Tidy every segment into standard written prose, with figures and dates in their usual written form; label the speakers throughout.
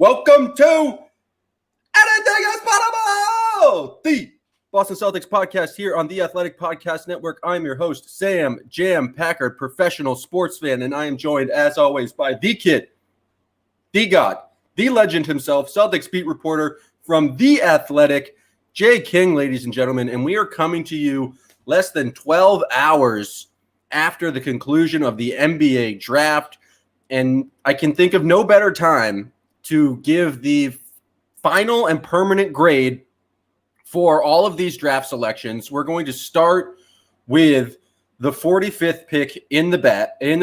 Speaker 1: Welcome to Anything is Possible, the Boston Celtics podcast here on the Athletic Podcast Network. I'm your host, Sam Jam Packard, professional sports fan, and I am joined, as always, by the kid, the god, the legend himself, Celtics beat reporter from The Athletic, Jay King, ladies and gentlemen, and we are coming to you less than 12 hours after the conclusion of the NBA draft, and I can think of no better time to give the final and permanent grade for all of these draft selections. We're going to start with the 45th pick in the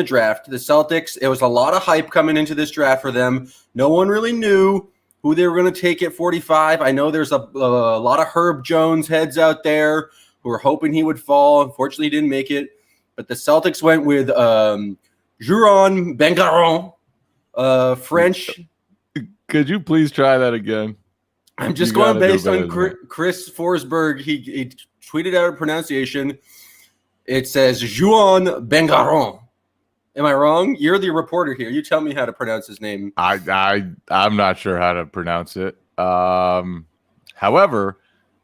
Speaker 1: draft. The Celtics, it was a lot of hype coming into this draft for them. No one really knew who they were going to take at 45. I know there's a lot of Herb Jones heads out there who were hoping he would fall. Unfortunately, he didn't make it. But the Celtics went with Juhann Begarin, French.
Speaker 2: Could you please try that again?
Speaker 1: I'm just going based on Chris Forsberg. He tweeted out a pronunciation. It says Juhann Begarin. Am I wrong? You're the reporter here. You tell me how to pronounce his name.
Speaker 2: I'm not sure how to pronounce it. However,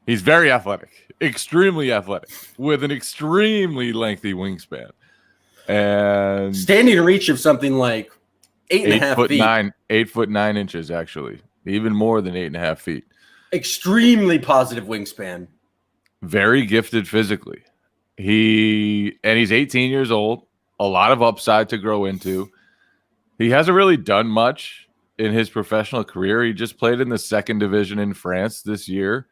Speaker 2: he's very athletic, extremely athletic, with an extremely lengthy wingspan, and
Speaker 1: standing reach of something like 8.5 feet.
Speaker 2: 8 foot 9 inches, actually, even more than 8.5 feet.
Speaker 1: Extremely positive wingspan.
Speaker 2: Very gifted physically. He's 18 years old. A lot of upside to grow into. He hasn't really done much in his professional career. He just played in the second division in France this year,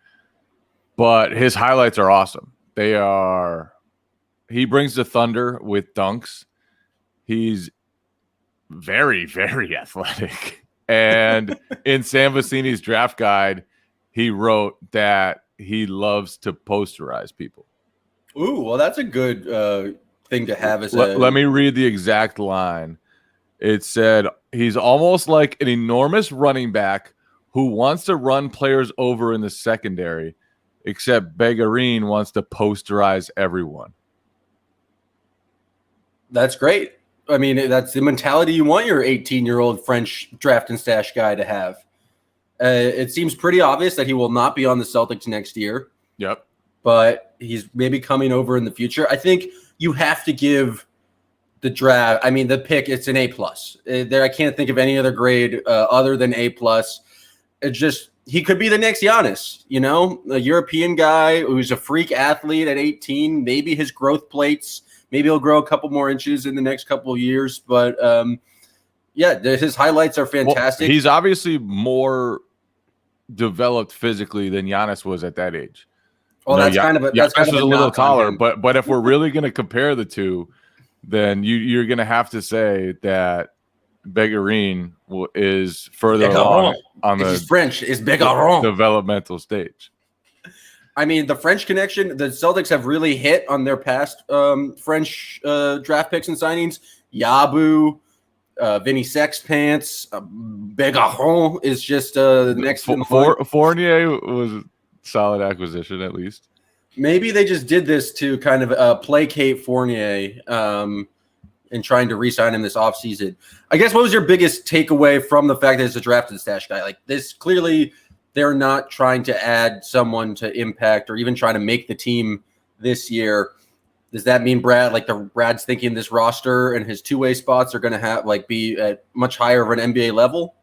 Speaker 2: but his highlights are awesome. He brings the thunder with dunks. He's very, very athletic. And in Sam Vecini's draft guide, he wrote that he loves to posterize people.
Speaker 1: Ooh, well, that's a good thing to have.
Speaker 2: Let me read the exact line. It said, he's almost like an enormous running back who wants to run players over in the secondary, except Begarin wants to posterize everyone.
Speaker 1: That's great. I mean, that's the mentality you want your 18-year-old French draft and stash guy to have. It seems pretty obvious that he will not be on the Celtics next year.
Speaker 2: Yep.
Speaker 1: But he's maybe coming over in the future. I think you have to give the draft, the pick, it's an A+. I can't think of any other grade other than A+. He could be the next Giannis, a European guy who's a freak athlete at 18. Maybe his growth plates, maybe he'll grow a couple more inches in the next couple of years. But, his highlights are fantastic.
Speaker 2: Well, he's obviously more developed physically than Giannis was at that age.
Speaker 1: Well, Giannis
Speaker 2: was a little taller, but if we're really going to compare the two, then you're going to have to say that Begarin is further along on the
Speaker 1: French is Begarin
Speaker 2: developmental stage.
Speaker 1: I mean, the French connection, the Celtics have really hit on their past French draft picks and signings. Yabu, Vinny Sexpants, Begarin is just the next.
Speaker 2: Fournier was a solid acquisition, at least.
Speaker 1: Maybe they just did this to kind of placate Fournier and trying to re-sign him this offseason. I guess what was your biggest takeaway from the fact that it's a draft and stash guy? Like this, clearly they're not trying to add someone to impact or even trying to make the team this year. Does that mean Brad's thinking this roster and his two-way spots are going to be at much higher of an NBA level?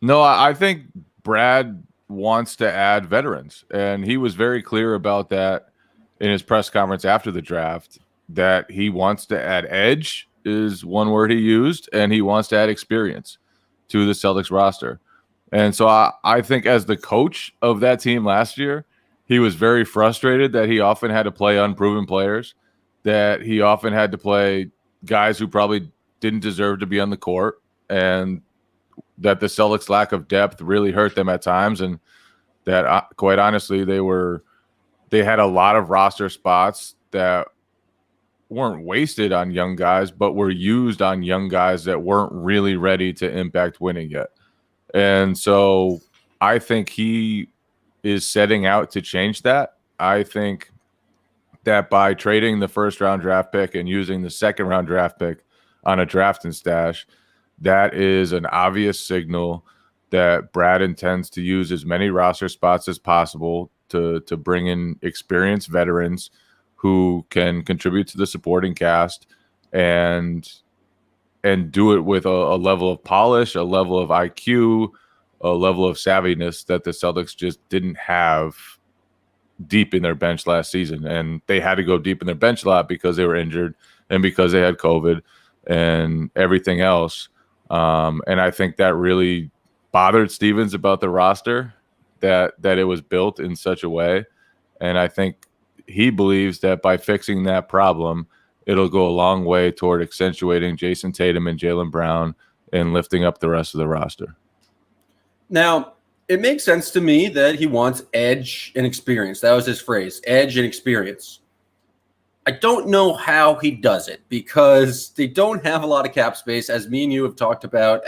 Speaker 2: No, I think Brad wants to add veterans, and he was very clear about that in his press conference after the draft, that he wants to add edge is one word he used, and he wants to add experience to the Celtics roster. And so I think as the coach of that team last year, he was very frustrated that he often had to play unproven players, that he often had to play guys who probably didn't deserve to be on the court, and that the Celtics' lack of depth really hurt them at times, and that quite honestly, they had a lot of roster spots that weren't wasted on young guys, but were used on young guys that weren't really ready to impact winning yet. And so I think he is setting out to change that. I think that by trading the first-round draft pick and using the second-round draft pick on a draft and stash, that is an obvious signal that Brad intends to use as many roster spots as possible to bring in experienced veterans who can contribute to the supporting cast and do it with a level of polish, a level of IQ, a level of savviness that the Celtics just didn't have deep in their bench last season. And they had to go deep in their bench a lot because they were injured and because they had COVID and everything else. And I think that really bothered Stevens about the roster, that it was built in such a way. And I think he believes that by fixing that problem, it'll go a long way toward accentuating Jason Tatum and Jaylen Brown and lifting up the rest of the roster.
Speaker 1: Now, it makes sense to me that he wants edge and experience. That was his phrase, edge and experience. I don't know how he does it because they don't have a lot of cap space, as me and you have talked about,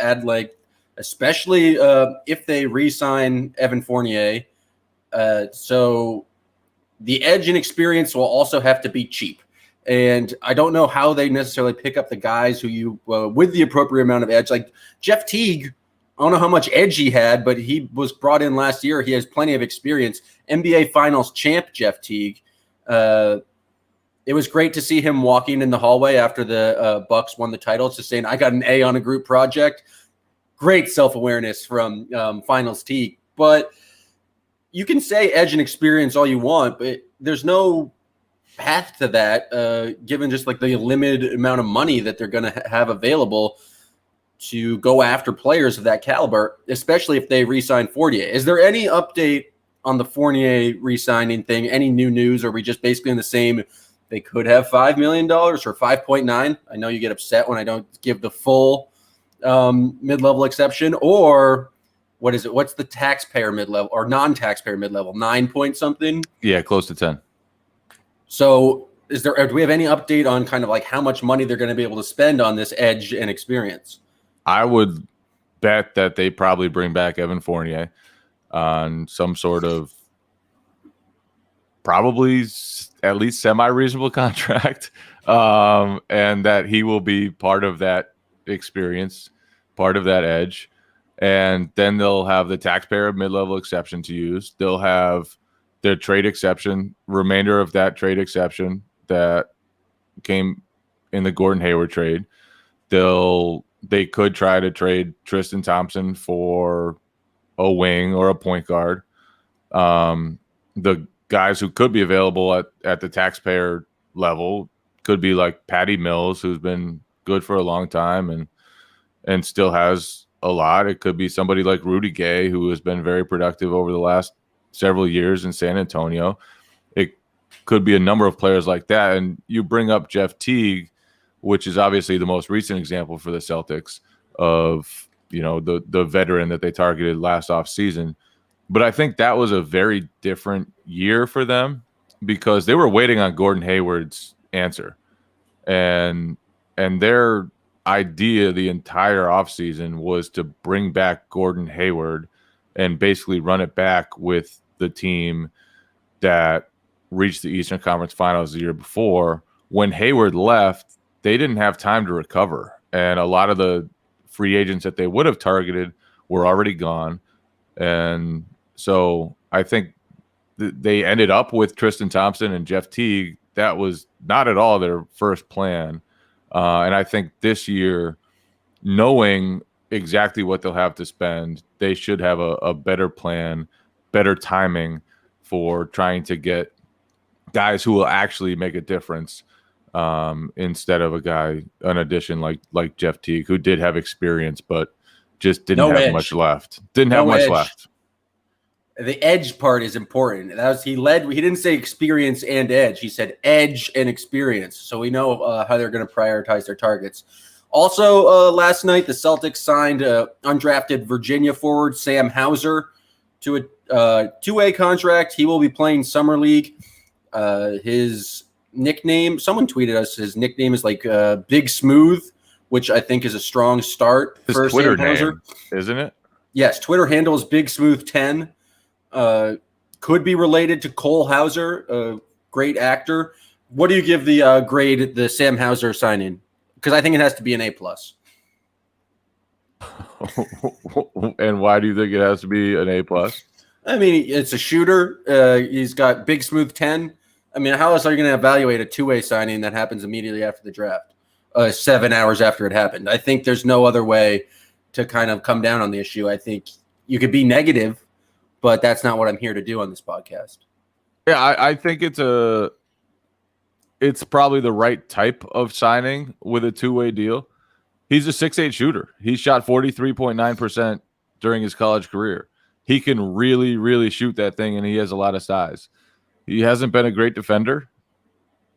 Speaker 1: especially if they re-sign Evan Fournier. So the edge and experience will also have to be cheap. And I don't know how they necessarily pick up the guys who you with the appropriate amount of edge. Like Jeff Teague, I don't know how much edge he had, but he was brought in last year. He has plenty of experience. NBA Finals champ Jeff Teague. It was great to see him walking in the hallway after the Bucks won the title, just saying, "I got an A on a group project." Great self-awareness from Finals Teague. But you can say edge and experience all you want, but there's no path to that, given just like the limited amount of money that they're going to have available to go after players of that caliber, especially if they re-sign Fournier. Is there any update on the Fournier re-signing thing? Any new news? Or are we just basically in the same, they could have $5 million or 5.9? I know you get upset when I don't give the full mid-level exception. Or what is it? What's the taxpayer mid-level or non-taxpayer mid-level? 9 point something?
Speaker 2: Yeah, close to 10.
Speaker 1: So do we have any update on kind of like how much money they're going to be able to spend on this edge and experience?
Speaker 2: I would bet that they probably bring back Evan Fournier on some sort of probably at least semi-reasonable contract, and that he will be part of that experience, part of that edge. And then they'll have the taxpayer mid-level exception to use. They'll have their trade exception, remainder of that trade exception that came in the Gordon Hayward trade. They could try to trade Tristan Thompson for a wing or a point guard. The guys who could be available at the taxpayer level could be like Patty Mills, who's been good for a long time and still has a lot. It could be somebody like Rudy Gay, who has been very productive over the last several years in San Antonio. It could be a number of players like that. And you bring up Jeff Teague, which is obviously the most recent example for the Celtics of, the veteran that they targeted last offseason. But I think that was a very different year for them because they were waiting on Gordon Hayward's answer. And their idea the entire offseason was to bring back Gordon Hayward and basically run it back with the team that reached the Eastern Conference Finals the year before. When Hayward left, they didn't have time to recover. And a lot of the free agents that they would have targeted were already gone. And so I think they ended up with Tristan Thompson and Jeff Teague. That was not at all their first plan. And I think this year, knowing exactly what they'll have to spend, they should have a better plan, better timing for trying to get guys who will actually make a difference, instead of an addition like Jeff Teague, who did have experience but just didn't have much left. Didn't have much left.
Speaker 1: The edge part is important. He didn't say experience and edge. He said edge and experience. So we know how they're going to prioritize their targets. Also, last night, the Celtics signed undrafted Virginia forward Sam Hauser to a two-way contract. He will be playing Summer League. His nickname, someone tweeted us, his nickname is like Big Smooth, which I think is a strong start
Speaker 2: his
Speaker 1: for
Speaker 2: Twitter
Speaker 1: Sam Hauser.
Speaker 2: name, isn't it?
Speaker 1: Yes, Twitter handle is Big Smooth 10. Could be related to Cole Hauser, a great actor. What do you give the grade the Sam Hauser signing? Because I think it has to be an A+.
Speaker 2: And why do you think it has to be an A+?
Speaker 1: I mean, it's a shooter. He's got big, smooth 10. I mean, how else are you going to evaluate a two-way signing that happens immediately after the draft, 7 hours after it happened? I think there's no other way to kind of come down on the issue. I think you could be negative, but that's not what I'm here to do on this podcast.
Speaker 2: Yeah, I think it's probably the right type of signing with a two-way deal. He's a 6'8" shooter. He shot 43.9% during his college career. He can really, really shoot that thing, and he has a lot of size. He hasn't been a great defender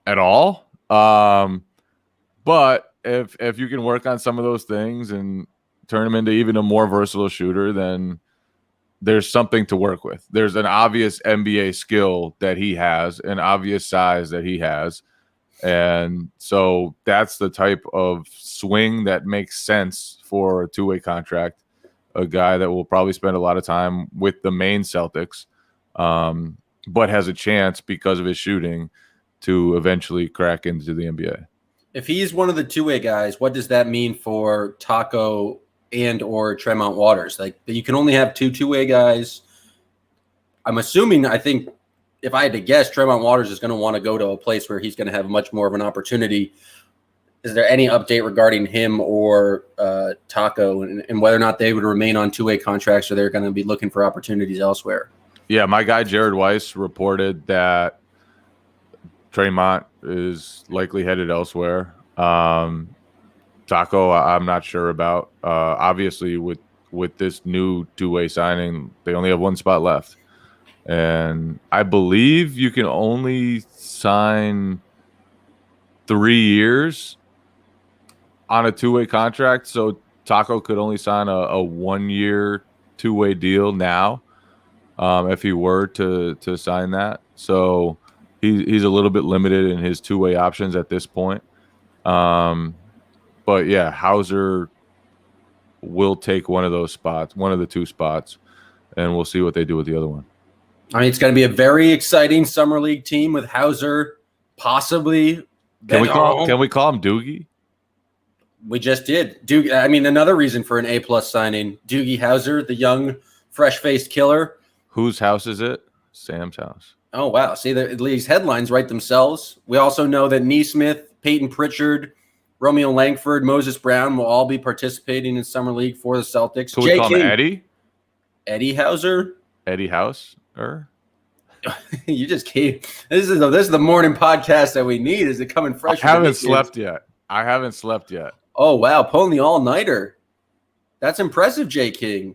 Speaker 2: at all. But if you can work on some of those things and turn him into even a more versatile shooter, then there's something to work with. There's an obvious NBA skill that he has, an obvious size that he has. And so that's the type of swing that makes sense for a two-way contract, a guy that will probably spend a lot of time with the main Celtics, but has a chance because of his shooting to eventually crack into the NBA.
Speaker 1: If he's one of the two-way guys, what does that mean for Taco and or Tremont Waters? Like, you can only have two-way guys. I'm assuming, I think, if I had to guess, Tremont Waters is going to want to go to a place where he's going to have much more of an opportunity. Is there any update regarding him or Taco and whether or not they would remain on two-way contracts, or they're going to be looking for opportunities elsewhere?
Speaker 2: Yeah, my guy Jared Weiss reported that Tremont is likely headed elsewhere. Taco, I'm not sure about. Obviously, with this new two-way signing, they only have one spot left. And I believe you can only sign 3 years on a two-way contract. So Taco could only sign a 1-year two-way deal now if he were to sign that. So he's a little bit limited in his two-way options at this point. But yeah, Hauser will take one of those spots, one of the two spots, and we'll see what they do with the other one.
Speaker 1: I mean, it's going to be a very exciting summer league team with Hauser, possibly.
Speaker 2: Can we call him Doogie?
Speaker 1: We just did. Doogie. I mean, another reason for an A+ signing, Doogie Hauser, the young, fresh-faced killer.
Speaker 2: Whose house is it? Sam's house.
Speaker 1: Oh, wow. See, the league's headlines write themselves. We also know that Neesmith, Peyton Pritchard, Romeo Langford, Moses Brown will all be participating in summer league for the Celtics.
Speaker 2: Can we call him Eddie?
Speaker 1: Eddie Hauser?
Speaker 2: Eddie House?
Speaker 1: You just came. This is the morning podcast that we need. Is it coming fresh?
Speaker 2: I haven't slept yet. Oh,
Speaker 1: wow. Pulling the all-nighter. That's impressive, Jay King.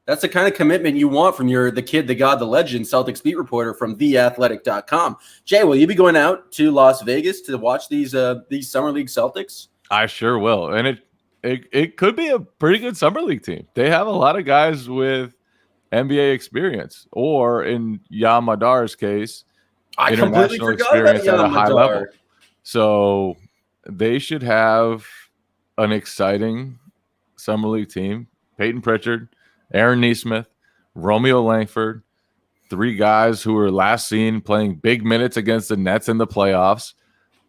Speaker 1: That's the kind of commitment you want from the kid, the god, the legend, Celtics beat reporter from theathletic.com. Jay, will you be going out to Las Vegas to watch these summer league Celtics?
Speaker 2: I sure will. And it could be a pretty good summer league team. They have a lot of guys with NBA experience, or in Yam Madar's case, international experience at a high level. So they should have an exciting summer league team. Peyton Pritchard, Aaron Neesmith, Romeo Langford, 3 guys who were last seen playing big minutes against the Nets in the playoffs,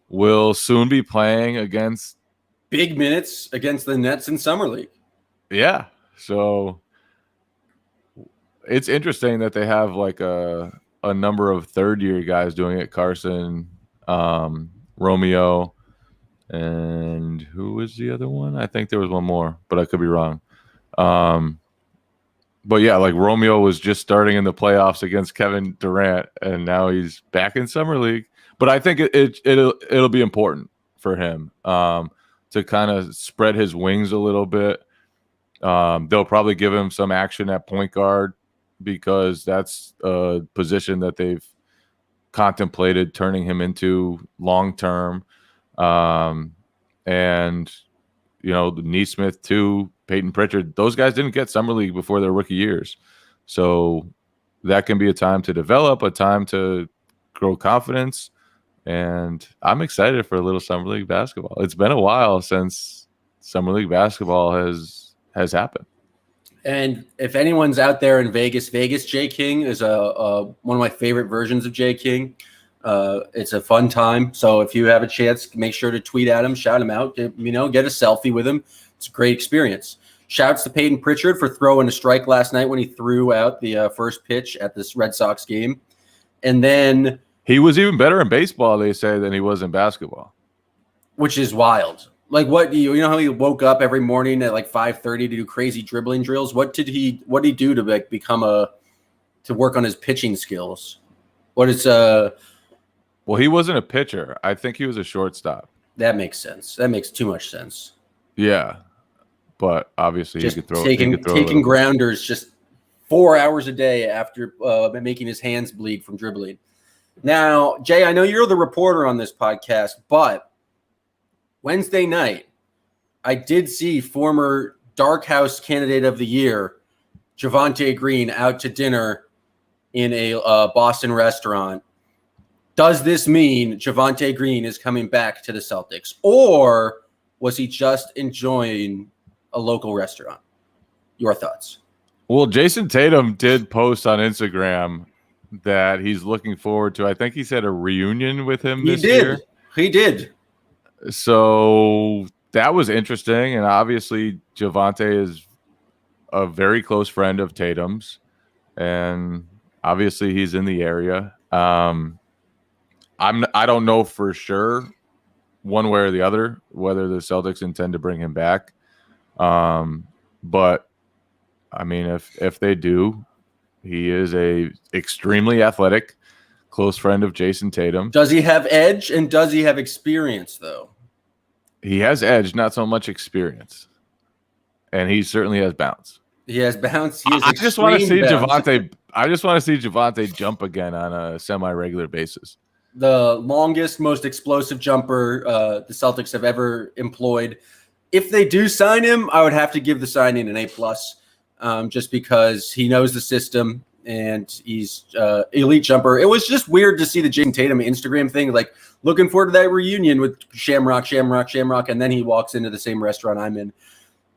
Speaker 2: will soon be playing against
Speaker 1: big minutes against the Nets in summer league.
Speaker 2: Yeah. So it's interesting that they have like a number of third-year guys doing it. Carson, Romeo, and who was the other one? I think there was one more, but I could be wrong. But yeah, like Romeo was just starting in the playoffs against Kevin Durant, and now he's back in summer league. But I think it'll be important for him to kind of spread his wings a little bit. They'll probably give him some action at point guard, because that's a position that they've contemplated turning him into long term. And, the Neesmith too, Peyton Pritchard, those guys didn't get summer league before their rookie years. So that can be a time to develop, a time to grow confidence. And I'm excited for a little summer league basketball. It's been a while since summer league basketball has happened.
Speaker 1: And if anyone's out there in Vegas, Jay King is one of my favorite versions of Jay King. It's a fun time. So if you have a chance, make sure to tweet at him, shout him out, get a selfie with him. It's a great experience. Shouts to Peyton Pritchard for throwing a strike last night when he threw out the first pitch at this Red Sox game. And then
Speaker 2: he was even better in baseball, they say, than he was in basketball.
Speaker 1: Which is wild. Like, what you know how he woke up every morning at like 5:30 to do crazy dribbling drills? What did he do to like to work on his pitching skills?
Speaker 2: Well, he wasn't a pitcher. I think he was a shortstop.
Speaker 1: That makes sense. That makes too much sense.
Speaker 2: Yeah. But obviously
Speaker 1: just
Speaker 2: he could throw
Speaker 1: taking grounders just 4 hours a day after making his hands bleed from dribbling. Now, Jay, I know you're the reporter on this podcast, but Wednesday night, I did see former Dark House Candidate of the Year, Javonte Green, out to dinner in a Boston restaurant. Does this mean Javonte Green is coming back to the Celtics, or was he just enjoying a local restaurant? Your thoughts?
Speaker 2: Well, Jason Tatum did post on Instagram that he's looking forward to, I think he said, a reunion with him this year.
Speaker 1: He did.
Speaker 2: So that was interesting. And obviously Javonte is a very close friend of Tatum's. And obviously he's in the area. I don't know for sure one way or the other whether the Celtics intend to bring him back. But I mean, if they do, he is a extremely athletic, close friend of Jason Tatum.
Speaker 1: Does he have edge and does he have experience though?
Speaker 2: He has edge, not so much experience. And he certainly has bounce.
Speaker 1: He has bounce.
Speaker 2: I just want to see Javonte. I just want to see Javonte jump again on a semi-regular basis.
Speaker 1: The longest, most explosive jumper the Celtics have ever employed. If they do sign him, I would have to give the signing an A+, just because he knows the system and he's elite jumper. It was just weird to see the Jason Tatum Instagram thing, like looking forward to that reunion with Shamrock, and then he walks into the same restaurant I'm in.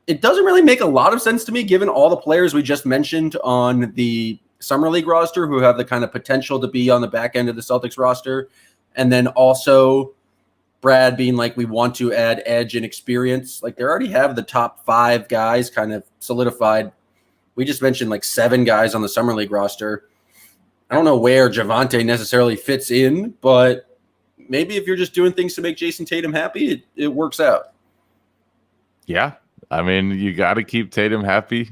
Speaker 1: It doesn't really make a lot of sense to me, given all the players we just mentioned on the Summer League roster who have the kind of potential to be on the back end of the Celtics roster. And then also Brad being like, we want to add edge and experience. Like, they already have the top 5 guys kind of solidified. We just mentioned like 7 guys on the Summer League roster. I don't know where Javonte necessarily fits in, but maybe if you're just doing things to make Jason Tatum happy, it works out.
Speaker 2: Yeah. I mean, you got to keep Tatum happy.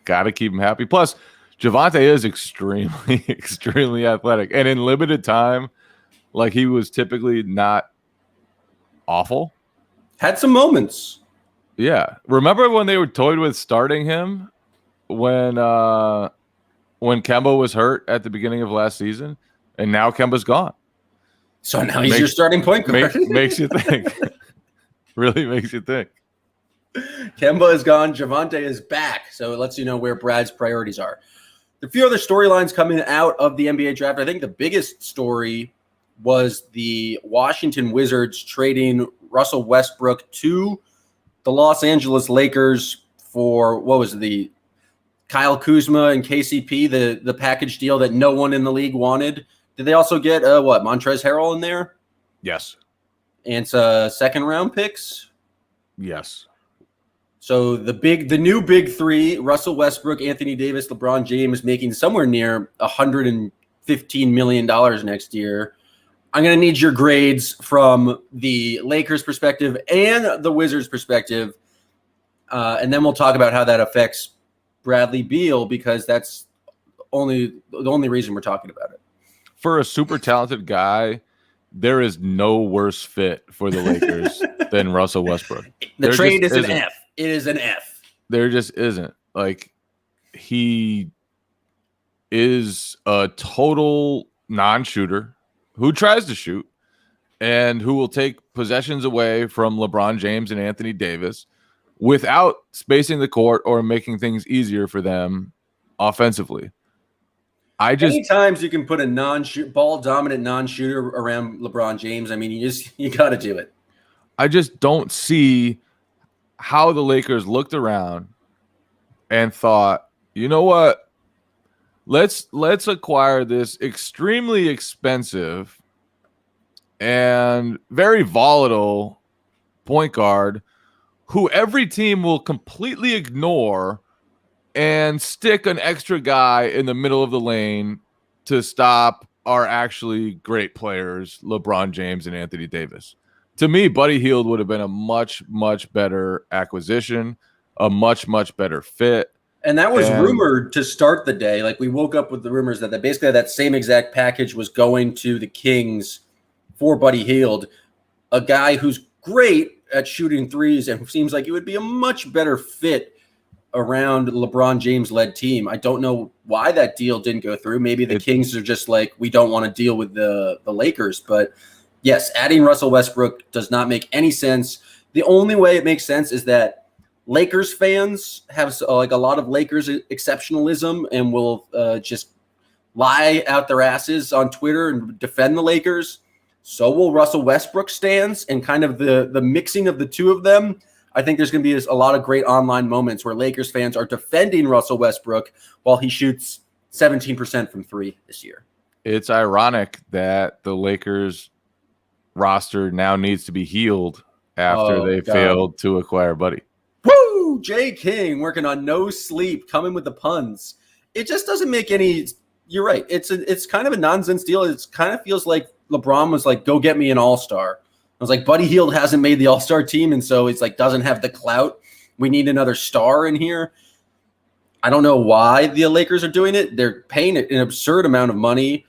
Speaker 2: Got to keep him happy. Plus, Javonte is extremely, extremely athletic. And in limited time, like, he was typically not awful.
Speaker 1: Had some moments.
Speaker 2: Yeah. Remember when they were toyed with starting him when Kemba was hurt at the beginning of last season? And now Kemba's gone.
Speaker 1: So now he's your starting point guard.
Speaker 2: Makes you think. Really makes you think.
Speaker 1: Kemba is gone. Javonte is back. So it lets you know where Brad's priorities are. A few other storylines coming out of the NBA draft. I think the biggest story was the Washington Wizards trading Russell Westbrook to the Los Angeles Lakers for, what was it, the Kyle Kuzma and KCP, the package deal that no one in the league wanted. Did they also get, Montrezl Harrell in there?
Speaker 2: Yes.
Speaker 1: And second-round picks?
Speaker 2: Yes.
Speaker 1: So the new big 3, Russell Westbrook, Anthony Davis, LeBron James, making somewhere near $115 million next year. I'm going to need your grades from the Lakers' perspective and the Wizards' perspective. And then we'll talk about how that affects Bradley Beal, because that's the only reason we're talking about it.
Speaker 2: For a super talented guy, there is no worse fit for the Lakers than Russell Westbrook.
Speaker 1: The trade is an F. It is an F.
Speaker 2: There just isn't. Like, he is a total non-shooter who tries to shoot and who will take possessions away from LeBron James and Anthony Davis without spacing the court or making things easier for them offensively. Many times you can put a ball-dominant non-shooter around LeBron James. I mean, you got to do it. I just don't see how the Lakers looked around and thought, you know what? Let's acquire this extremely expensive and very volatile point guard who every team will completely ignore and stick an extra guy in the middle of the lane to stop our actually great players, LeBron James and Anthony Davis. To me, Buddy Hield would have been a much, much better acquisition, a much, much better fit.
Speaker 1: And that was rumored to start the day. Like, we woke up with the rumors that basically that same exact package was going to the Kings for Buddy Hield, a guy who's great at shooting threes and seems like it would be a much better fit around LeBron James-led team. I don't know why that deal didn't go through. Maybe the Kings are just like, we don't want to deal with the Lakers. But yes, adding Russell Westbrook does not make any sense. The only way it makes sense is that Lakers fans have like a lot of Lakers exceptionalism and will just lie out their asses on Twitter and defend the Lakers. So will Russell Westbrook stans, and kind of the mixing of the two of them. I think there's going to be a lot of great online moments where Lakers fans are defending Russell Westbrook while he shoots 17% from three this year.
Speaker 2: It's ironic that the Lakers roster now needs to be healed after they failed to acquire Buddy.
Speaker 1: Woo! Jay King working on no sleep, coming with the puns. It just doesn't make any. You're right. It's kind of a nonsense deal. It kind of feels like LeBron was like, "Go get me an all-star." I was like, Buddy Hield hasn't made the all-star team, and so it's like doesn't have the clout. We need another star in here. I don't know why the Lakers are doing it. They're paying an absurd amount of money,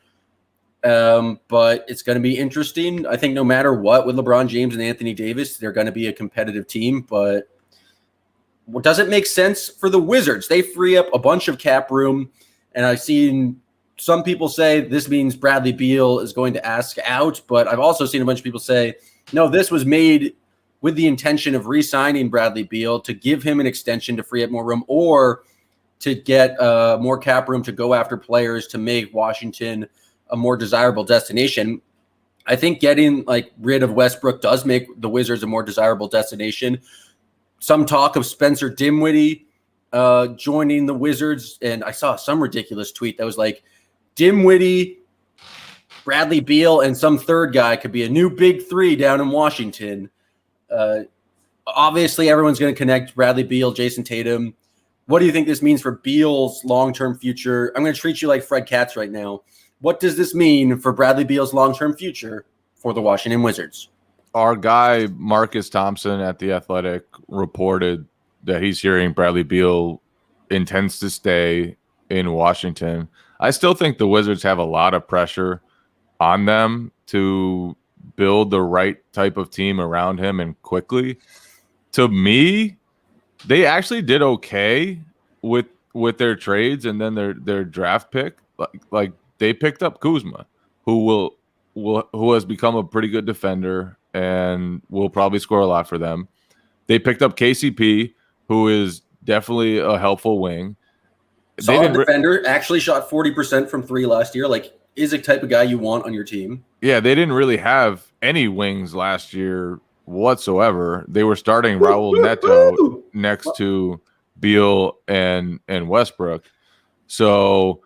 Speaker 1: but it's going to be interesting. I think no matter what, with LeBron James and Anthony Davis, they're going to be a competitive team, but does it make sense for the Wizards? They free up a bunch of cap room, and I've seen some people say this means Bradley Beal is going to ask out, but I've also seen a bunch of people say, no, this was made with the intention of re-signing Bradley Beal to give him an extension to free up more room, or to get more cap room to go after players to make Washington a more desirable destination. I think getting rid of Westbrook does make the Wizards a more desirable destination. Some talk of Spencer Dinwiddie joining the Wizards, and I saw some ridiculous tweet that was like, Dinwiddie, Bradley Beal, and some third guy could be a new big three down in Washington. Obviously, everyone's going to connect Bradley Beal, Jason Tatum. What do you think this means for Beal's long-term future? I'm going to treat you like Fred Katz right now. What does this mean for Bradley Beal's long-term future for the Washington Wizards?
Speaker 2: Our guy, Marcus Thompson at The Athletic, reported that he's hearing Bradley Beal intends to stay in Washington. I still think the Wizards have a lot of pressure on them to build the right type of team around him and quickly. To me, they actually did okay with their trades and then their draft pick. Like they picked up Kuzma, who has become a pretty good defender and will probably score a lot for them. They picked up KCP, who is definitely a helpful wing.
Speaker 1: Solid defender, actually shot 40% from three last year. Is a type of guy you want on your team.
Speaker 2: Yeah, they didn't really have any wings last year whatsoever. They were starting Raul Neto next to Beal and Westbrook. So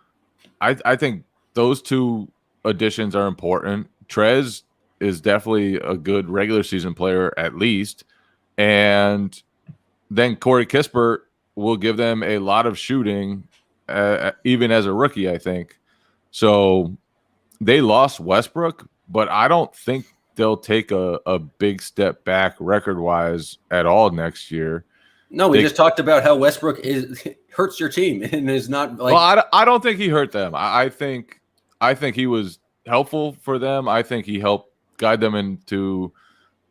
Speaker 2: I think those two additions are important. Trez is definitely a good regular season player at least. And then Corey Kispert will give them a lot of shooting, even as a rookie, I think. So they lost Westbrook, but I don't think they'll take a big step back record-wise at all next year.
Speaker 1: No, we just talked about how Westbrook hurts your team and is not like.
Speaker 2: Well, I don't think he hurt them. I think he was helpful for them. I think he helped guide them into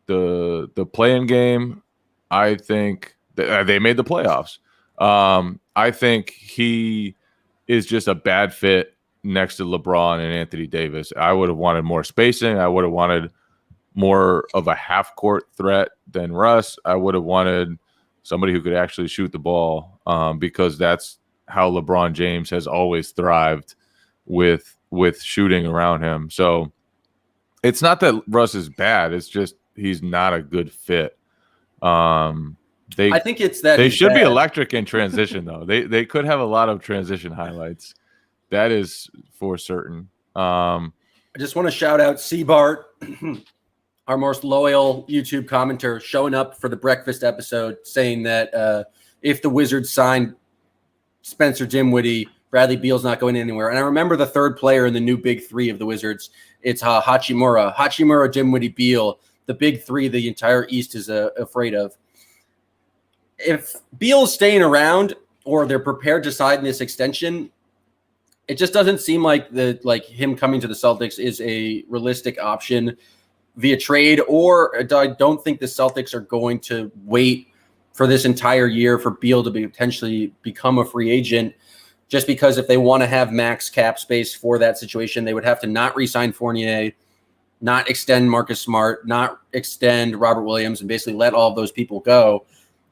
Speaker 2: the play-in game. I think they made the playoffs. I think he is just a bad fit next to LeBron and Anthony Davis. I would have wanted more spacing. I would have wanted more of a half-court threat than Russ. I would have wanted somebody who could actually shoot the ball, because that's how LeBron James has always thrived with shooting around him. So it's not that Russ is bad. It's just he's not a good fit. I
Speaker 1: think it's that
Speaker 2: they should be electric in transition, though. They could have a lot of transition highlights. That is for certain.
Speaker 1: I just want to shout out Seabart our most loyal YouTube commenter, showing up for the breakfast episode saying that if the Wizards signed Spencer Dinwiddie, Bradley Beal's not going anywhere. And I remember the third player in the new big three of the Wizards. It's Hachimura, Dinwiddie, Beal, the big three the entire East is afraid of. If Beal's staying around or they're prepared to sign this extension, it just doesn't seem like him coming to the Celtics is a realistic option via trade, or I don't think the Celtics are going to wait for this entire year for Beal to potentially become a free agent, just because if they want to have max cap space for that situation, they would have to not re-sign Fournier, not extend Marcus Smart, not extend Robert Williams, and basically let all of those people go.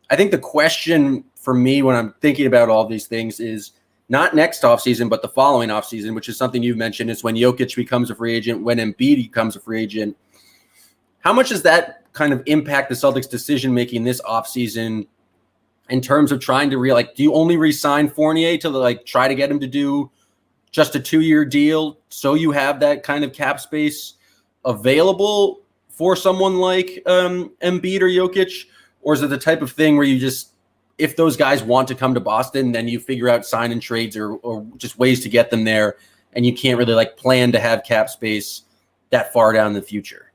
Speaker 1: I think the question for me when I'm thinking about all these things is not next offseason, but the following offseason, which is something you've mentioned, is when Jokic becomes a free agent, when Embiid becomes a free agent. How much does that kind of impact the Celtics' decision-making this offseason in terms of trying to do you only re-sign Fournier to try to get him to do just a 2-year deal so you have that kind of cap space available for someone like Embiid or Jokic? Or is it the type of thing where you just, if those guys want to come to Boston, then you figure out sign and trades or just ways to get them there, and you can't really plan to have cap space that far down in the future?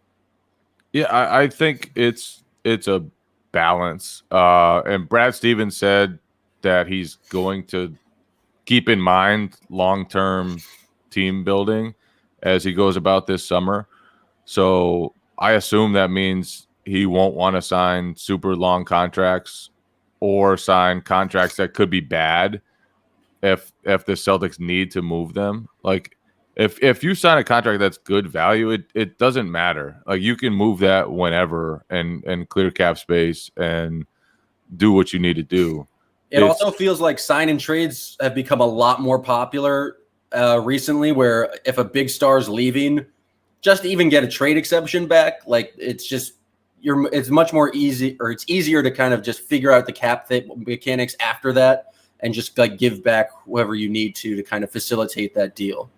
Speaker 2: Yeah, I think it's a balance. And Brad Stevens said that he's going to keep in mind long-term team building as he goes about this summer. So I assume that means he won't want to sign super long contracts or sign contracts that could be bad if the Celtics need to move them. If you sign a contract that's good value, it doesn't matter. You can move that whenever and clear cap space and do what you need to do.
Speaker 1: It also feels like sign and trades have become a lot more popular recently, where if a big star is leaving, just to even get a trade exception back, it's much more easy, or it's easier to kind of just figure out the cap mechanics after that and just give back whoever you need to kind of facilitate that deal.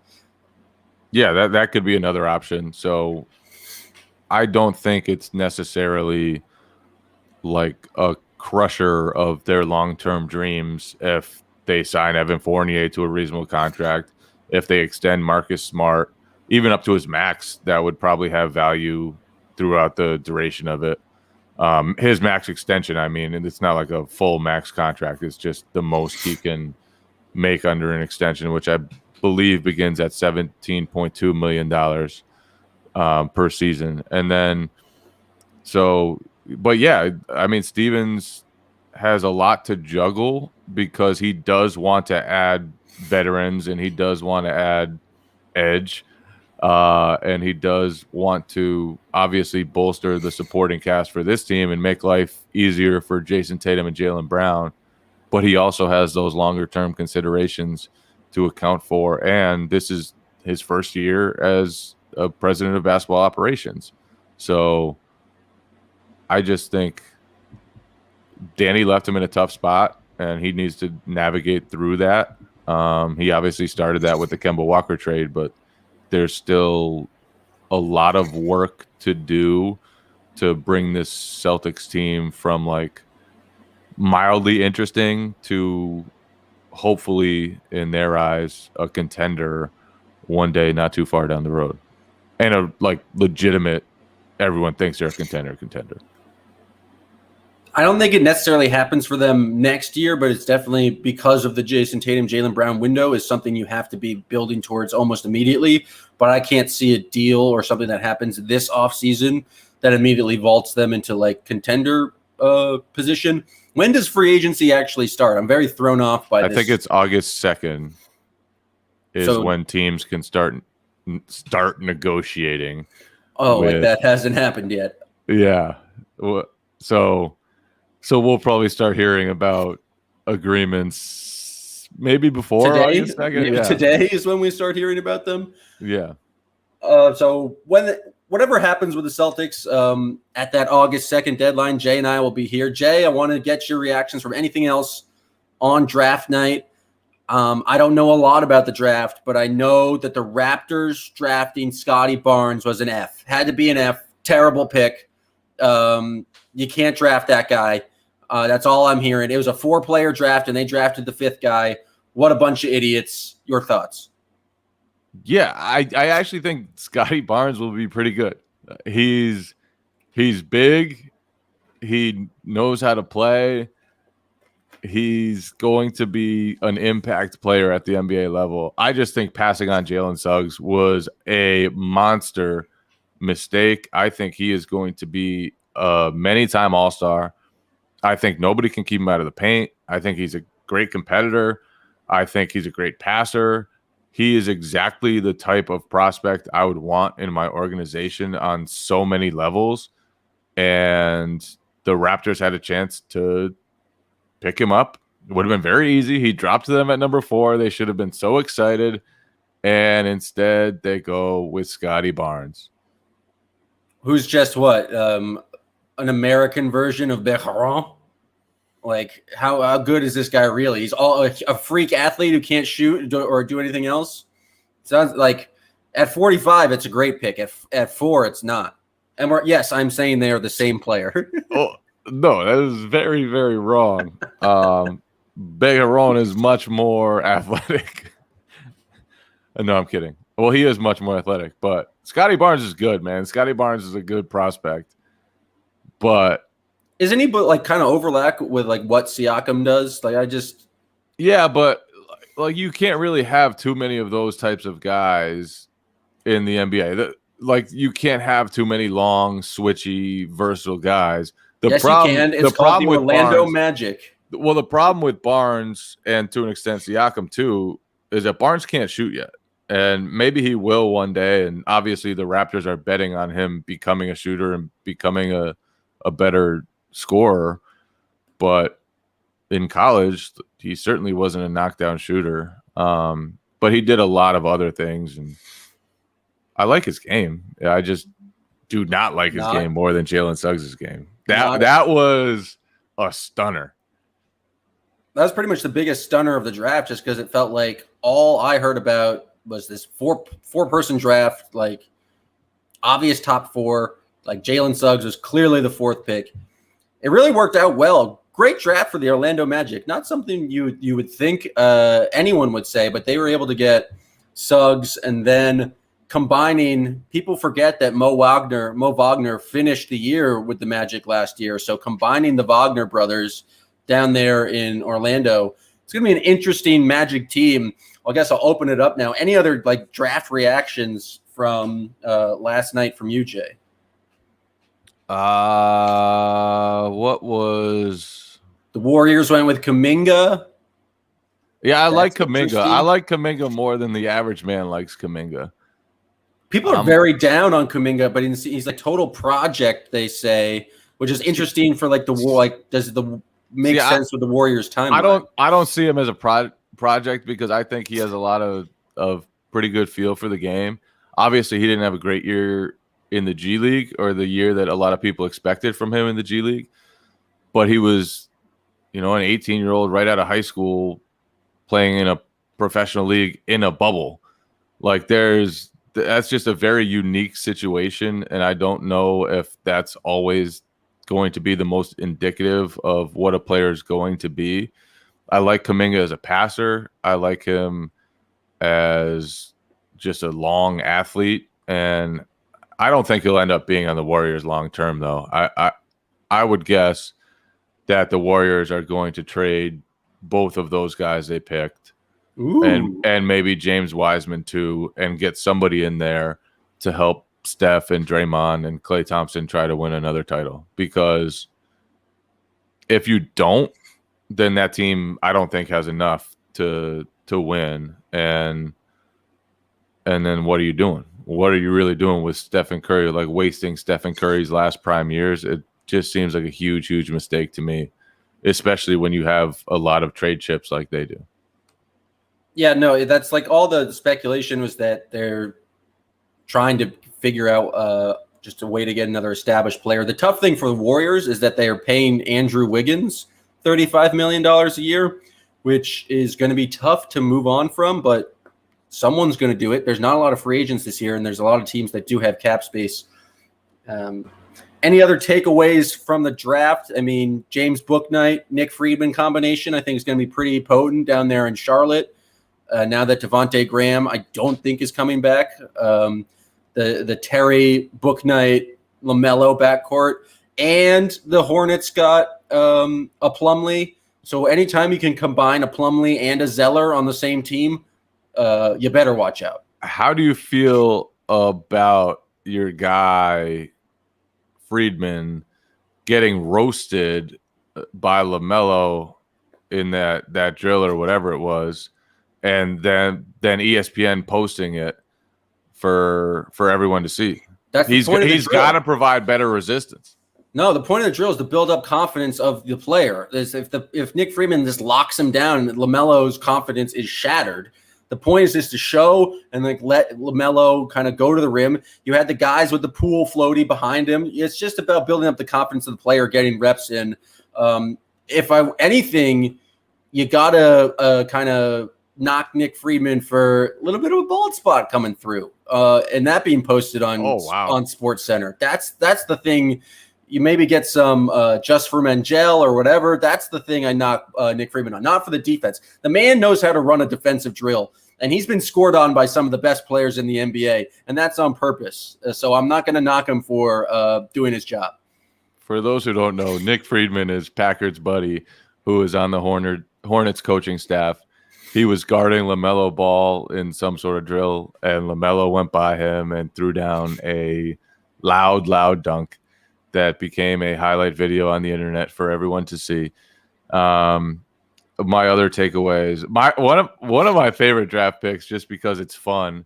Speaker 2: Yeah, that could be another option. So I don't think it's necessarily like a crusher of their long-term dreams if they sign Evan Fournier to a reasonable contract. If they extend Marcus Smart, even up to his max, that would probably have value throughout the duration of it. His max extension, and it's not like a full max contract. It's just the most he can make under an extension, which I believe begins at $17.2 million per season. And then, Stevens has a lot to juggle because he does want to add veterans and he does want to add edge. And he does want to obviously bolster the supporting cast for this team and make life easier for Jason Tatum and Jaylen Brown. But he also has those longer-term considerations to account for. And this is his first year as a president of basketball operations. So I just think Danny left him in a tough spot, and he needs to navigate through that. He obviously started that with the Kemba Walker trade, but there's still a lot of work to do to bring this Celtics team from mildly interesting to hopefully, in their eyes, a contender one day not too far down the road. And a legitimate, everyone thinks they're a contender.
Speaker 1: I don't think it necessarily happens for them next year, but it's definitely because of the Jason Tatum, Jaylen Brown window is something you have to be building towards almost immediately. But I can't see a deal or something that happens this offseason that immediately vaults them into contender position. When does free agency actually start? I'm very thrown off by this.
Speaker 2: I think it's August 2nd is when teams can start negotiating.
Speaker 1: Oh, that hasn't happened yet.
Speaker 2: Yeah. So we'll probably start hearing about agreements maybe before August 2nd. Yeah.
Speaker 1: Today is when we start hearing about them.
Speaker 2: Yeah.
Speaker 1: So whatever happens with the Celtics at that August 2nd deadline, Jay and I will be here. Jay, I want to get your reactions from anything else on draft night. I don't know a lot about the draft, but I know that the Raptors drafting Scotty Barnes was an F. Had to be an F. terrible pick. You can't draft that guy. That's all I'm hearing. It was a 4-player draft, and they drafted the 5th guy. What a bunch of idiots. Your thoughts?
Speaker 2: Yeah, I actually think Scotty Barnes will be pretty good. He's big. He knows how to play. He's going to be an impact player at the NBA level. I just think passing on Jalen Suggs was a monster mistake. I think he is going to be a many-time All-Star. I think nobody can keep him out of the paint. I think he's a great competitor. I think he's a great passer. He is exactly the type of prospect I would want in my organization on so many levels. And the Raptors had a chance to pick him up. It would have been very easy. He dropped to them at number 4. They should have been so excited. And instead, they go with Scotty Barnes.
Speaker 1: Who's just what? An American version of Begarin? Like, how good is this guy really? He's all a freak athlete who can't shoot or do anything else. Sounds like at 45, it's a great pick. At 4, it's not. And yes, I'm saying they are the same player.
Speaker 2: Oh, no, that is very, very wrong. Begarin is much more athletic. No, I'm kidding. Well, he is much more athletic, but Scotty Barnes is good, man. Scotty Barnes is a good prospect. But
Speaker 1: isn't he like kind of overlap with like what Siakam does?
Speaker 2: Yeah, but like you can't really have too many of those types of guys in the NBA. Like you can't have too many long, switchy, versatile guys.
Speaker 1: Yes, you can. It's called the Orlando Magic.
Speaker 2: Well, the problem with Barnes and to an extent Siakam too is that Barnes can't shoot yet. And maybe he will one day. And obviously the Raptors are betting on him becoming a shooter and becoming a better scorer. But in college, he certainly wasn't a knockdown shooter. But he did a lot of other things. And I like his game. I just do not like his game more than Jalen Suggs' game. That was a stunner.
Speaker 1: That was pretty much the biggest stunner of the draft just because it felt like all I heard about was this four-person draft, like obvious top 4. Like Jalen Suggs was clearly the 4th pick. It really worked out well. Great draft for the Orlando Magic. Not something you would think anyone would say, but they were able to get Suggs and then combining. People forget that Mo Wagner finished the year with the Magic last year. So combining the Wagner brothers down there in Orlando, it's going to be an interesting Magic team. Well, I guess I'll open it up now. Any other like draft reactions from last night from you, Jay?
Speaker 2: What was
Speaker 1: the Warriors went with Kuminga?
Speaker 2: Yeah, I like Kuminga. I like Kuminga more than the average man likes Kuminga.
Speaker 1: People are very down on Kuminga, but he's like total project, they say, which is interesting for like the war. Like, does the make sense with the Warriors' timeline?
Speaker 2: I don't see him as a project because I think he has a lot of pretty good feel for the game. Obviously, he didn't have a great year in the G League or the year that a lot of people expected from him in the G League, but he was, an 18-year-old right out of high school playing in a professional league in a bubble. Like that's just a very unique situation, and I don't know if that's always going to be the most indicative of what a player is going to be. I like Kuminga as a passer. I like him as just a long athlete, and I don't think he'll end up being on the Warriors long term, though. I would guess that the Warriors are going to trade both of those guys they picked, and maybe James Wiseman too, and get somebody in there to help Steph and Draymond and Klay Thompson try to win another title. Because if you don't, then that team I don't think has enough to win. And then what are you doing? What are you really doing with Stephen Curry? Like wasting Stephen Curry's last prime years? It just seems like a huge, huge mistake to me, especially when you have a lot of trade chips like they do.
Speaker 1: Yeah, no, that's like all the speculation was that they're trying to figure out just a way to get another established player. The tough thing for the Warriors is that they are paying Andrew Wiggins $35 million a year, which is going to be tough to move on from, but someone's going to do it. There's not a lot of free agents this year, and there's a lot of teams that do have cap space. Any other takeaways from the draft? I mean, James Bouknight, Nick Friedman combination, I think is going to be pretty potent down there in Charlotte. Now that Javonte Graham, I don't think is coming back. The Terry Bouknight LaMelo backcourt, and the Hornets got a Plumlee. So anytime you can combine a Plumlee and a Zeller on the same team, you better watch out.
Speaker 2: How do you feel about your guy Friedman getting roasted by LaMelo in that drill or whatever it was, and then ESPN posting it for everyone to see? He's got to provide better resistance.
Speaker 1: No, the point of the drill is to build up confidence of the player. If Nick Friedman just locks him down, LaMelo's confidence is shattered. The point is just to show and let LaMelo kind of go to the rim. You had the guys with the pool floaty behind him. It's just about building up the confidence of the player, getting reps in. Anything, you gotta kind of knock Nick Friedman for a little bit of a bald spot coming through, and that being posted on SportsCenter. That's the thing. You maybe get some just for Mengel or whatever. That's the thing I knock Nick Friedman on, not for the defense. The man knows how to run a defensive drill, and he's been scored on by some of the best players in the NBA, and that's on purpose. So I'm not going to knock him for doing his job.
Speaker 2: For those who don't know, Nick Friedman is Packard's buddy who is on the Hornets coaching staff. He was guarding LaMelo Ball in some sort of drill, and LaMelo went by him and threw down a loud dunk that became a highlight video on the internet for everyone to see. My other takeaways, one of my favorite draft picks, just because it's fun,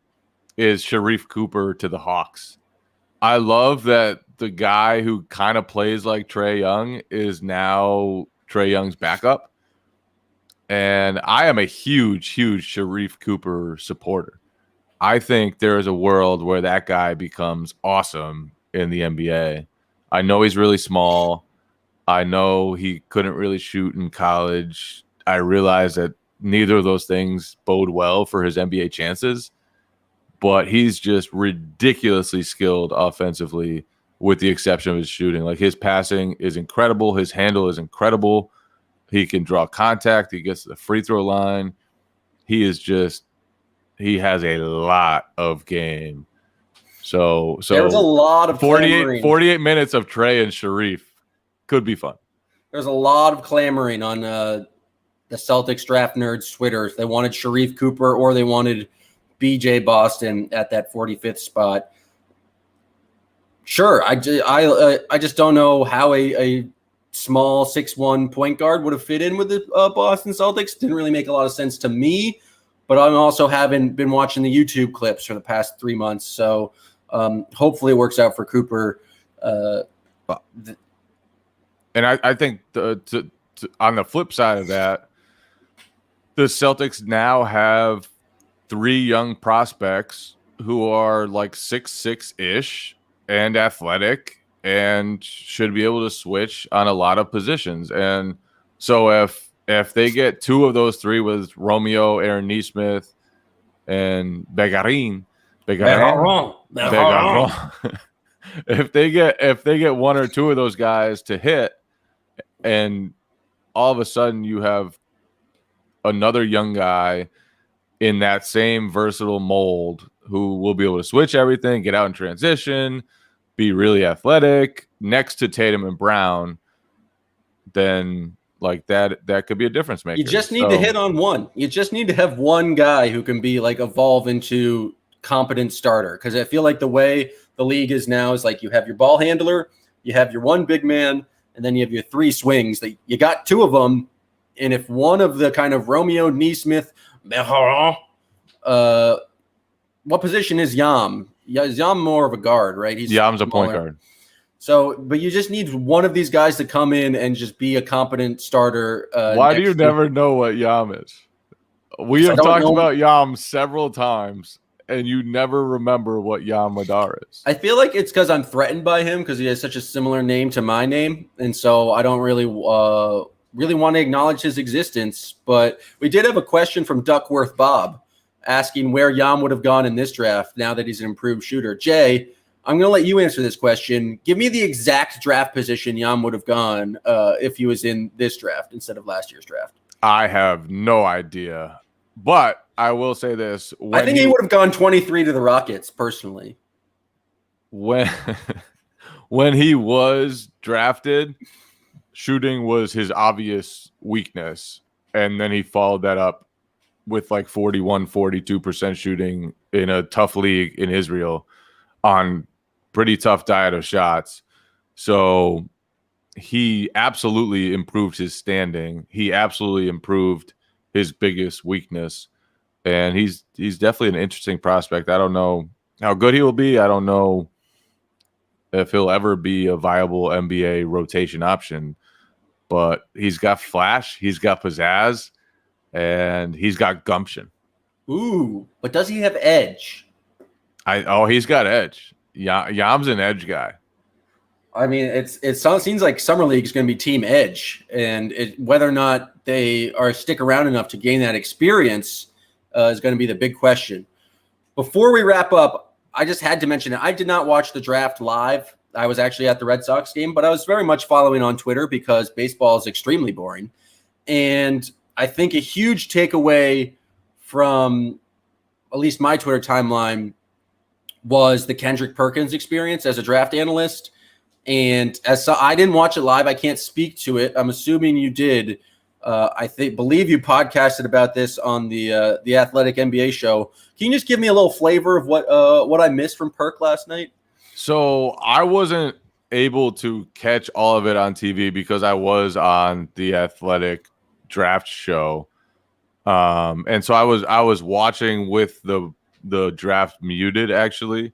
Speaker 2: is Sharif Cooper to the Hawks. I love that the guy who kind of plays like Trae Young is now Trae Young's backup. And I am a huge Sharif Cooper supporter. I think there is a world where that guy becomes awesome in the NBA. I know he's really small. I know he couldn't really shoot in college. I realize that neither of those things bode well for his NBA chances, but he's just ridiculously skilled offensively with the exception of his shooting. Like, his passing is incredible. His handle is incredible. He can draw contact. He gets to the free throw line. He has a lot of game. So
Speaker 1: there was a lot of
Speaker 2: 48 minutes of Trae and Sharif could be fun.
Speaker 1: There's a lot of clamoring on the Celtics Draft Nerds Twitter. They wanted Sharif Cooper or they wanted BJ Boston at that 45th spot. Sure, I just don't know how a small 6'1" point guard would have fit in with the Boston Celtics. Didn't really make a lot of sense to me, but I'm also haven't been watching the YouTube clips for the past 3 months, so hopefully it works out for Cooper.
Speaker 2: And I think on the flip side of that, the Celtics now have 3 young prospects who are like 6'6"-ish and athletic and should be able to switch on a lot of positions. And so if they get 2 of those 3 with Romeo, Aaron Nesmith, and Begarin, if they get 1 or 2 of those guys to hit, and all of a sudden you have another young guy in that same versatile mold who will be able to switch everything, get out in transition, be really athletic next to Tatum and Brown, then like that could be a difference maker.
Speaker 1: You just need to hit on one. You just need to have one guy who can be like evolve into competent starter. Because I feel like the way the league is now is like you have your ball handler, you have your one big man, and then you have your 3 swings. That you got 2 of them, and if one of the kind of Romeo, Nesmith, Begarin, what position is Yam? Is Yam more of a guard, right?
Speaker 2: Yam's a point guard.
Speaker 1: So, but you just need one of these guys to come in and just be a competent starter.
Speaker 2: Why do you never know what Yam is? We have talked about Yam several times, and you never remember what Yam Madar is.
Speaker 1: I feel like it's because I'm threatened by him because he has such a similar name to my name, and so I don't really want to acknowledge his existence. But we did have a question from Duckworth Bob asking where Yam would have gone in this draft now that he's an improved shooter. Jay, I'm going to let you answer this question. Give me the exact draft position Jan would have gone if he was in this draft instead of last year's draft.
Speaker 2: I have no idea, but I will say this.
Speaker 1: I think he would have gone 23 to the Rockets, personally.
Speaker 2: When he was drafted, shooting was his obvious weakness. And then he followed that up with like 42% shooting in a tough league in Israel on pretty tough diet of shots. So he absolutely improved his standing. He absolutely improved his biggest weakness. And he's definitely an interesting prospect. I don't know how good he will be. I don't know if he'll ever be a viable NBA rotation option. But he's got flash, he's got pizzazz, and he's got gumption.
Speaker 1: Ooh, but does he have edge?
Speaker 2: He's got edge. Yam's an edge guy.
Speaker 1: I mean, it seems like Summer League is going to be team edge, and whether or not they stick around enough to gain that experience is going to be the big question. Before we wrap up, I just had to mention it. I did not watch the draft live. I was actually at the Red Sox game, but I was very much following on Twitter because baseball is extremely boring. And I think a huge takeaway from at least my Twitter timeline was the Kendrick Perkins experience as a draft analyst. And I didn't watch it live. I can't speak to it. I'm assuming you did. Believe you podcasted about this on the Athletic NBA show. Can you just give me a little flavor of what I missed from Perk last night?
Speaker 2: So I wasn't able to catch all of it on TV because I was on the Athletic draft show. And so I was watching with the draft muted actually,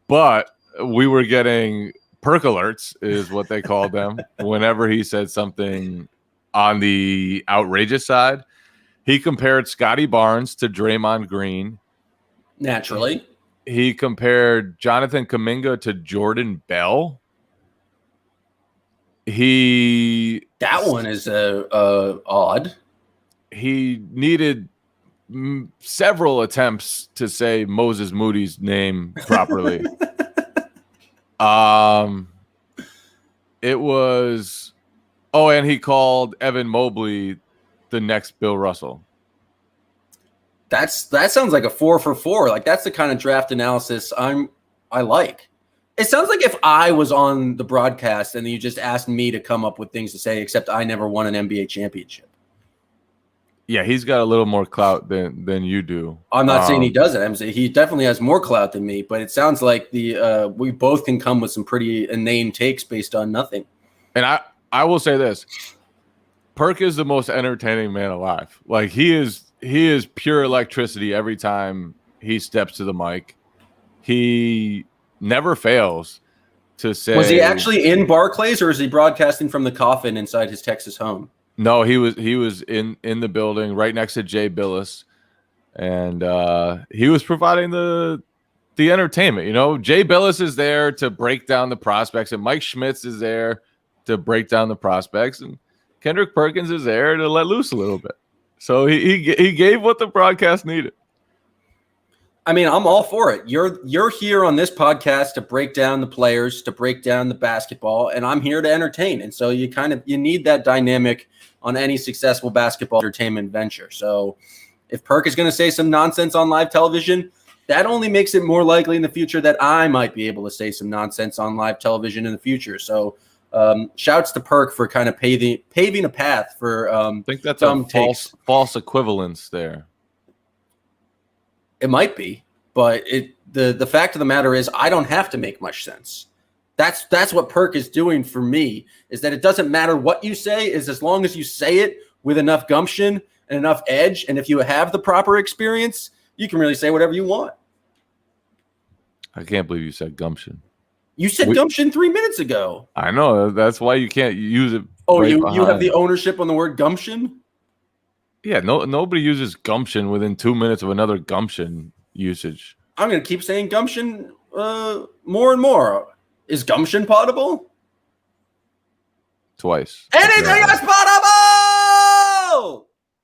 Speaker 2: but we were getting perk alerts is what they called them whenever he said something on the outrageous side. He compared Scotty Barnes to Draymond Green.
Speaker 1: Naturally.
Speaker 2: He compared Jonathan Kuminga to Jordan Bell.
Speaker 1: That one is odd.
Speaker 2: He needed several attempts to say Moses Moody's name properly. It was and he called Evan Mobley the next Bill Russell.
Speaker 1: That sounds like a 4 for 4. Like that's the kind of draft analysis I like. It sounds like if I was on the broadcast and you just asked me to come up with things to say, except I never won an NBA championship.
Speaker 2: Yeah, he's got a little more clout than you do.
Speaker 1: I'm not saying he doesn't. I'm saying he definitely has more clout than me, but it sounds like we both can come with some pretty inane takes based on nothing.
Speaker 2: And I will say this. Perk is the most entertaining man alive. Like he is pure electricity every time he steps to the mic. He never fails to say.
Speaker 1: Was he actually in Barclays or is he broadcasting from the coffin inside his Texas home?
Speaker 2: No, he was in the building right next to Jay Billis, and he was providing the entertainment. You know, Jay Billis is there to break down the prospects, and Mike Schmitz is there to break down the prospects, and Kendrick Perkins is there to let loose a little bit. So he gave what the broadcast needed.
Speaker 1: I mean, I'm all for it. You're here on this podcast to break down the players, to break down the basketball, and I'm here to entertain. And so you need that dynamic on any successful basketball entertainment venture. So if Perk is going to say some nonsense on live television, that only makes it more likely in the future that I might be able to say some nonsense on live television in the future. So shouts to Perk for kind of paving a path for
Speaker 2: I think that's a false equivalence there.
Speaker 1: It might be, but the fact of the matter is I don't have to make much sense. That's what Perk is doing for me, is that it doesn't matter what you say, is as long as you say it with enough gumption and enough edge, and if you have the proper experience, you can really say whatever you want.
Speaker 2: I can't believe you said gumption.
Speaker 1: You said gumption 3 minutes ago.
Speaker 2: I know. That's why you can't use it.
Speaker 1: Oh, you have the ownership on the word gumption?
Speaker 2: Yeah, nobody uses gumption within 2 minutes of another gumption usage.
Speaker 1: I'm going to keep saying gumption more and more. Is gumption potable?
Speaker 2: Twice.
Speaker 1: Anything is potable!